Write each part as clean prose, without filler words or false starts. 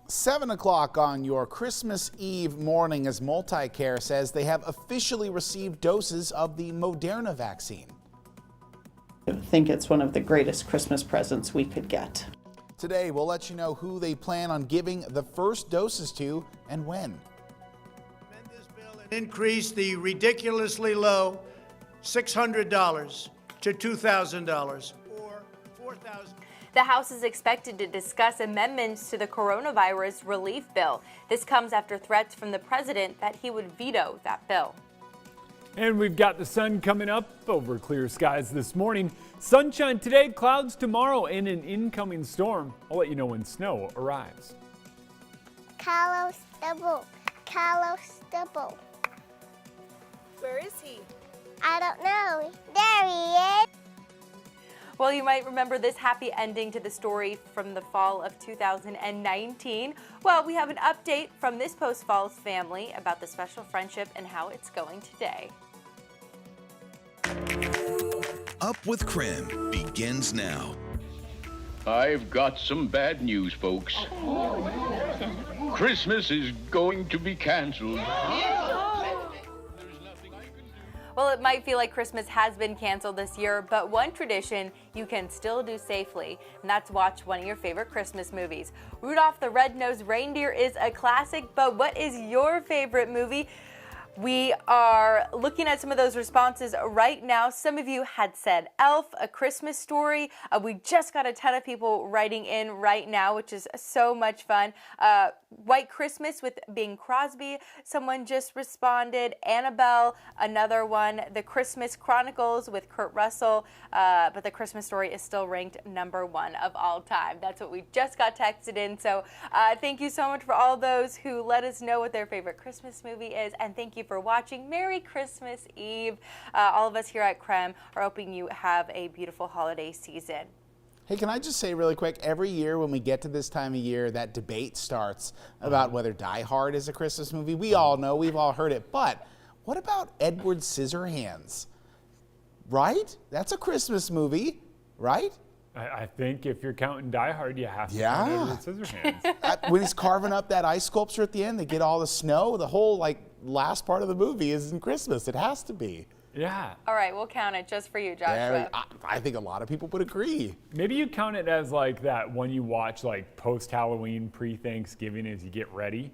7 o'clock on your Christmas Eve morning as Multicare says they have officially received doses of the Moderna vaccine. I think it's one of the greatest Christmas presents we could get. Today, we'll let you know who they plan on giving the first doses to and when. Amend this bill and increase the ridiculously low $600 to $2,000 or $4,000. The House is expected to discuss amendments to the coronavirus relief bill. This comes after threats from the president that he would veto that bill. And we've got the sun coming up over clear skies this morning. Sunshine today, clouds tomorrow, and an incoming storm. I'll let you know when snow arrives. Carlo Stubble. Where is he? I don't know. There he is. Well, you might remember this happy ending to the story from the fall of 2019. Well, we have an update from this Post Falls family about the special friendship and how it's going today. Up with KREM begins now. I've got some bad news, folks. Christmas is going to be canceled. Well, it might feel like Christmas has been canceled this year, but one tradition you can still do safely, and that's watch one of your favorite Christmas movies. Rudolph the Red-Nosed Reindeer is a classic, but what is your favorite movie? We are looking at some of those responses right now. Some of you had said Elf, A Christmas Story. We just got a ton of people writing in right now, which is so much fun. White Christmas with Bing Crosby. Someone just responded. Annabelle, another one. The Christmas Chronicles with Kurt Russell. But The Christmas Story is still ranked #1 of all time. That's what we just got texted in. So thank you so much for all those who let us know what their favorite Christmas movie is. And thank you for watching. Merry Christmas Eve. All of us here at KREM are hoping you have a beautiful holiday season. Hey, can I just say really quick, every year when we get to this time of year, that debate starts about whether Die Hard is a Christmas movie. We all know, we've all heard it, but what about Edward Scissorhands? Right? That's a Christmas movie, right? I think if you're counting Die Hard, you have to count Edward Scissorhands. When he's carving up that ice sculpture at the end, they get all the snow. The whole last part of the movie is in Christmas. It has to be. Yeah. All right, we'll count it just for you, Joshua. I think a lot of people would agree. Maybe you count it as like that one you watch like post-Halloween, pre-Thanksgiving as you get ready.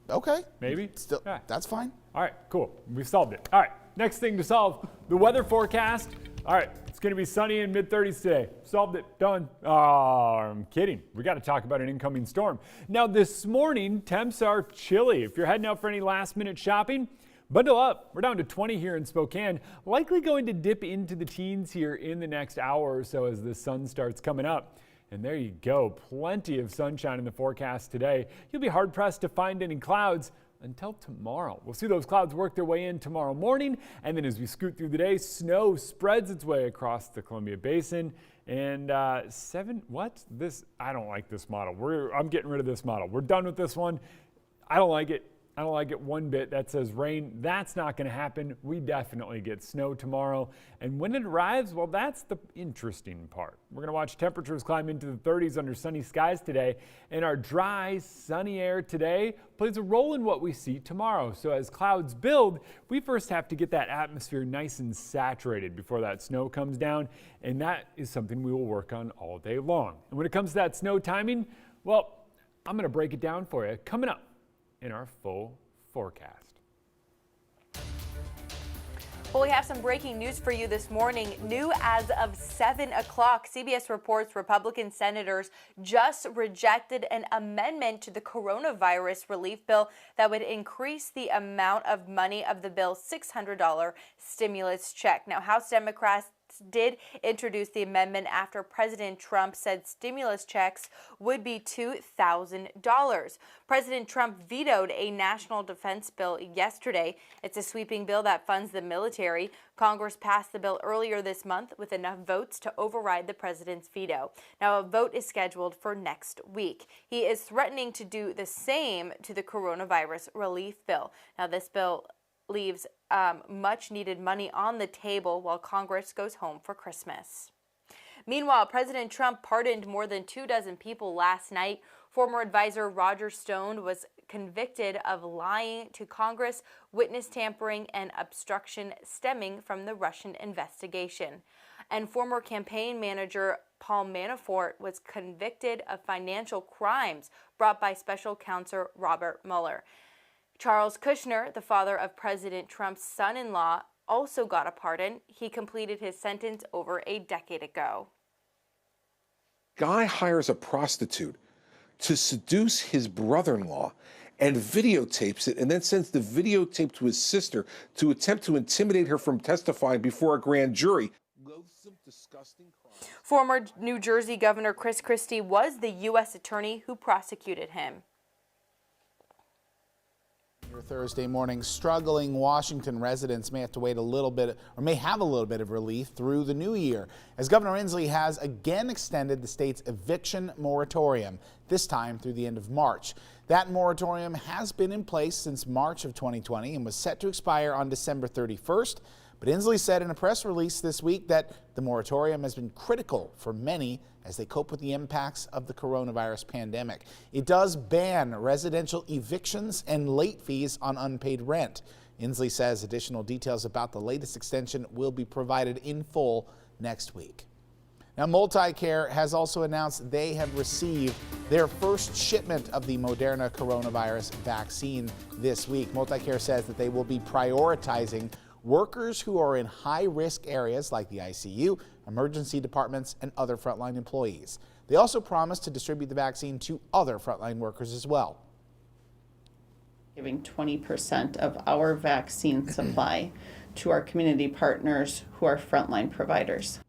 Okay. Maybe. Still, yeah. That's fine. All right, cool. We've solved it. All right, next thing to solve, the weather forecast. All right, it's going to be sunny in mid-30s today. Solved it. Done. Oh, I'm kidding. We got to talk about an incoming storm. Now, this morning, temps are chilly. If you're heading out for any last-minute shopping, bundle up. We're down to 20 here in Spokane. Likely going to dip into the teens here in the next hour or so as the sun starts coming up. And there you go. Plenty of sunshine in the forecast today. You'll be hard-pressed to find any clouds until tomorrow. We'll see those clouds work their way in tomorrow morning, and then as we scoot through the day, snow spreads its way across the Columbia Basin. And I don't like this model. I'm getting rid of this model. We're done with this one. I don't like it. I don't like it one bit. That says rain. That's not going to happen. We definitely get snow tomorrow. And when it arrives, well, that's the interesting part. We're going to watch temperatures climb into the 30s under sunny skies today. And our dry, sunny air today plays a role in what we see tomorrow. So as clouds build, we first have to get that atmosphere nice and saturated before that snow comes down. And that is something we will work on all day long. And when it comes to that snow timing, well, I'm going to break it down for you coming up in our full forecast. Well, we have some breaking news for you this morning. New as of 7 o'clock, CBS reports Republican senators just rejected an amendment to the coronavirus relief bill that would increase the amount of money of the bill's $600 stimulus check. Now, House Democrats did introduce the amendment after President Trump said stimulus checks would be $2,000. President Trump vetoed a national defense bill yesterday. It's a sweeping bill that funds the military. Congress passed the bill earlier this month with enough votes to override the president's veto. Now, a vote is scheduled for next week. He is threatening to do the same to the coronavirus relief bill. Now, this bill leaves much needed money on the table while Congress goes home for Christmas. Meanwhile, President Trump pardoned more than 24 people last night Former advisor Roger Stone was convicted of lying to Congress, witness tampering, and obstruction stemming from the Russian investigation. And former campaign manager Paul Manafort was convicted of financial crimes brought by special counsel Robert Mueller. Charles Kushner, the father of President Trump's son-in-law, also got a pardon. He completed his sentence over a decade ago. Guy hires a prostitute to seduce his brother-in-law and videotapes it, and then sends the videotape to his sister to attempt to intimidate her from testifying before a grand jury. Loathsome, disgusting crime. Former New Jersey Governor Chris Christie was the U.S. attorney who prosecuted him. Your Thursday morning, struggling Washington residents may have to wait a little bit, or may have a little bit of relief through the new year, as Governor Inslee has again extended the state's eviction moratorium, this time through the end of March. That moratorium has been in place since March of 2020 and was set to expire on December 31st. But Inslee said in a press release this week that the moratorium has been critical for many as they cope with the impacts of the coronavirus pandemic. It does ban residential evictions and late fees on unpaid rent. Inslee says additional details about the latest extension will be provided in full next week. Now, MultiCare has also announced they have received their first shipment of the Moderna coronavirus vaccine this week. MultiCare says that they will be prioritizing workers who are in high-risk areas like the ICU, emergency departments, and other frontline employees. They also promise to distribute the vaccine to other frontline workers as well. Giving 20% of our vaccine supply to our community partners who are frontline providers.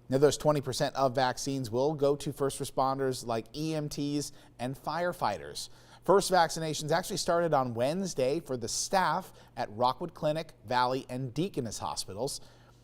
Now, those 20% of vaccines will go to first responders like EMTs and firefighters. First vaccinations actually started on Wednesday for the staff at Rockwood Clinic, Valley, and Deaconess hospitals.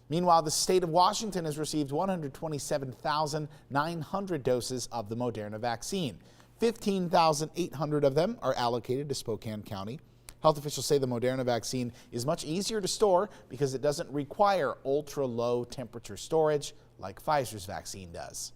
Meanwhile, the state of Washington has received 127,900 doses of the Moderna vaccine. 15,800 of them are allocated to Spokane County. Health officials say the Moderna vaccine is much easier to store because it doesn't require ultra-low temperature storage like Pfizer's vaccine does.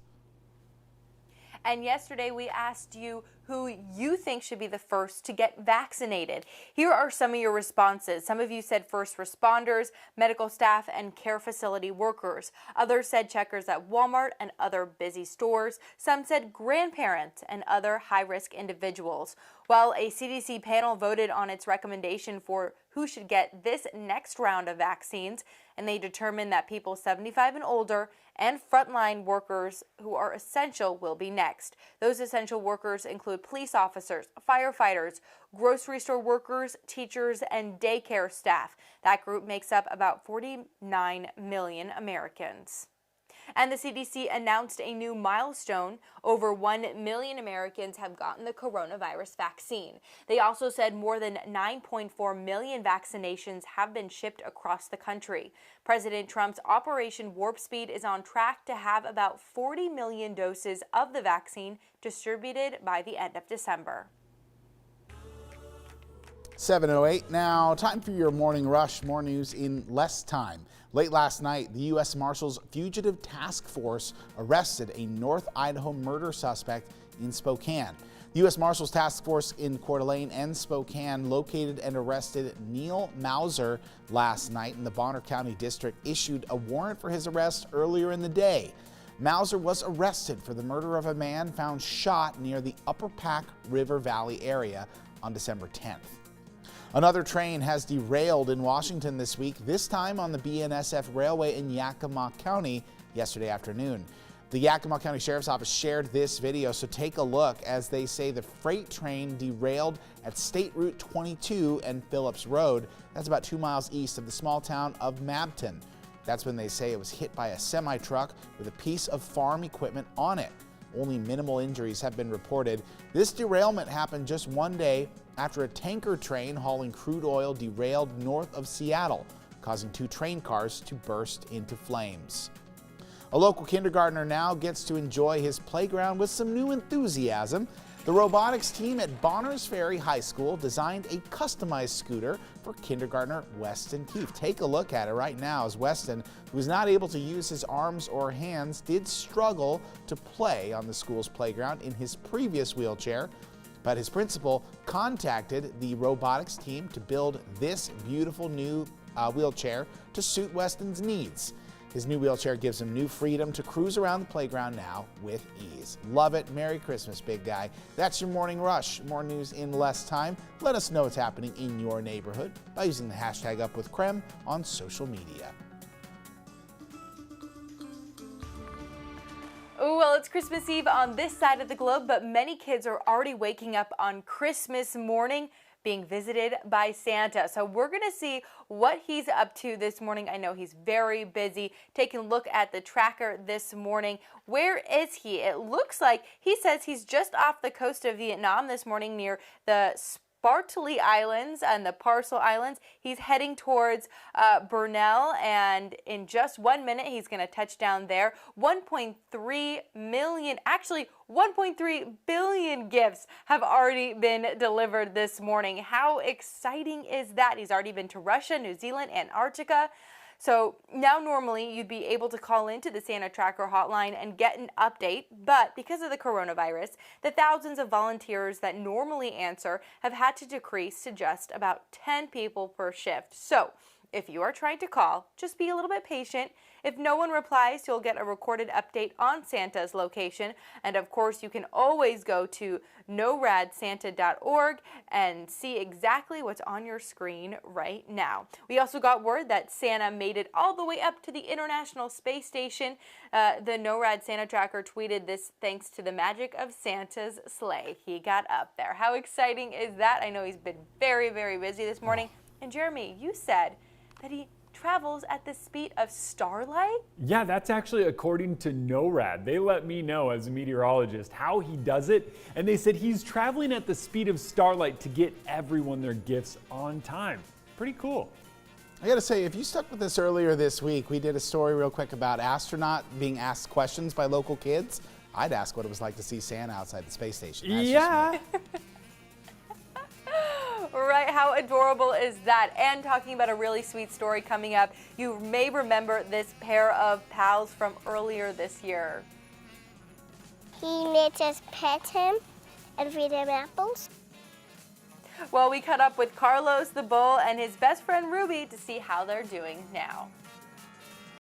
And yesterday we asked you who you think should be the first to get vaccinated. Here are some of your responses. Some of you said first responders, medical staff, and care facility workers. Others said checkers at Walmart and other busy stores. Some said grandparents and other high-risk individuals. While a CDC panel voted on its recommendation for who should get this next round of vaccines, and they determined that people 75 and older and frontline workers who are essential will be next. Those essential workers include police officers, firefighters, grocery store workers, teachers, and daycare staff. That group makes up about 49 million Americans. And the CDC announced a new milestone. Over 1 million Americans have gotten the coronavirus vaccine. They also said more than 9.4 million vaccinations have been shipped across the country. President Trump's Operation Warp Speed is on track to have about 40 million doses of the vaccine distributed by the end of December. 7:08 now. Time for your morning rush. More news in less time. Late last night, the U.S. Marshals Fugitive Task Force arrested a North Idaho murder suspect in Spokane. The U.S. Marshals Task Force in Coeur d'Alene and Spokane located and arrested Neil Mauser last night, and the Bonner County District issued a warrant for his arrest earlier in the day. Mauser was arrested for the murder of a man found shot near the Upper Pack River Valley area on December 10th. Another train has derailed in Washington this week, this time on the BNSF Railway in Yakima County yesterday afternoon. The Yakima County Sheriff's Office shared this video, so take a look as they say the freight train derailed at State Route 22 and Phillips Road. That's about 2 miles east of the small town of Mabton. That's when they say it was hit by a semi-truck with a piece of farm equipment on it. Only minimal injuries have been reported. This derailment happened just one day after a tanker train hauling crude oil derailed north of Seattle, causing 2 train cars to burst into flames. A local kindergartner now gets to enjoy his playground with some new enthusiasm. The robotics team at Bonners Ferry High School designed a customized scooter for kindergartner Weston Keefe. Take a look at it right now as Weston, who was not able to use his arms or hands, did struggle to play on the school's playground in his previous wheelchair. But his principal contacted the robotics team to build this beautiful new wheelchair to suit Weston's needs. His new wheelchair gives him new freedom to cruise around the playground now with ease. Love it. Merry Christmas, big guy. That's your Morning Rush. More news in less time. Let us know what's happening in your neighborhood by using the hashtag #UpWithKrem on social media. Well, it's Christmas Eve on this side of the globe, but many kids are already waking up on Christmas morning being visited by Santa. So we're going to see what he's up to this morning. I know he's very busy. Taking a look at the tracker this morning. Where is he? It looks like he says he's just off the coast of Vietnam this morning near the Spratly Islands and the Parcel Islands. He's heading towards Burnell, and in just 1 minute he's going to touch down there. 1.3 million, actually 1.3 billion gifts have already been delivered this morning. How exciting is that? He's already been to Russia, New Zealand, Antarctica. So now normally you'd be able to call into the Santa Tracker hotline and get an update, but because of the coronavirus, the thousands of volunteers that normally answer have had to decrease to just about 10 people per shift. So if you are trying to call, just be a little bit patient. If no one replies, you'll get a recorded update on Santa's location. And of course, you can always go to noradsanta.org and see exactly what's on your screen right now. We also got word that Santa made it all the way up to the International Space Station. The NORAD Santa Tracker tweeted this thanks to the magic of Santa's sleigh. He got up there. How exciting is that? I know he's been very, very busy this morning. And Jeremy, you said that he travels at the speed of starlight? Yeah, that's actually according to NORAD. They let me know as a meteorologist how he does it, and they said he's traveling at the speed of starlight to get everyone their gifts on time. Pretty cool. I gotta say, if you stuck with us earlier this week, we did a story real quick about astronaut being asked questions by local kids. I'd ask what it was like to see Santa outside the space station. That's yeah. Right, how adorable is that? And talking about a really sweet story coming up, you may remember this pair of pals from earlier this year. He made us pet him and feed him apples. Well, we caught up with Carlos the bull and his best friend Ruby to see how they're doing now.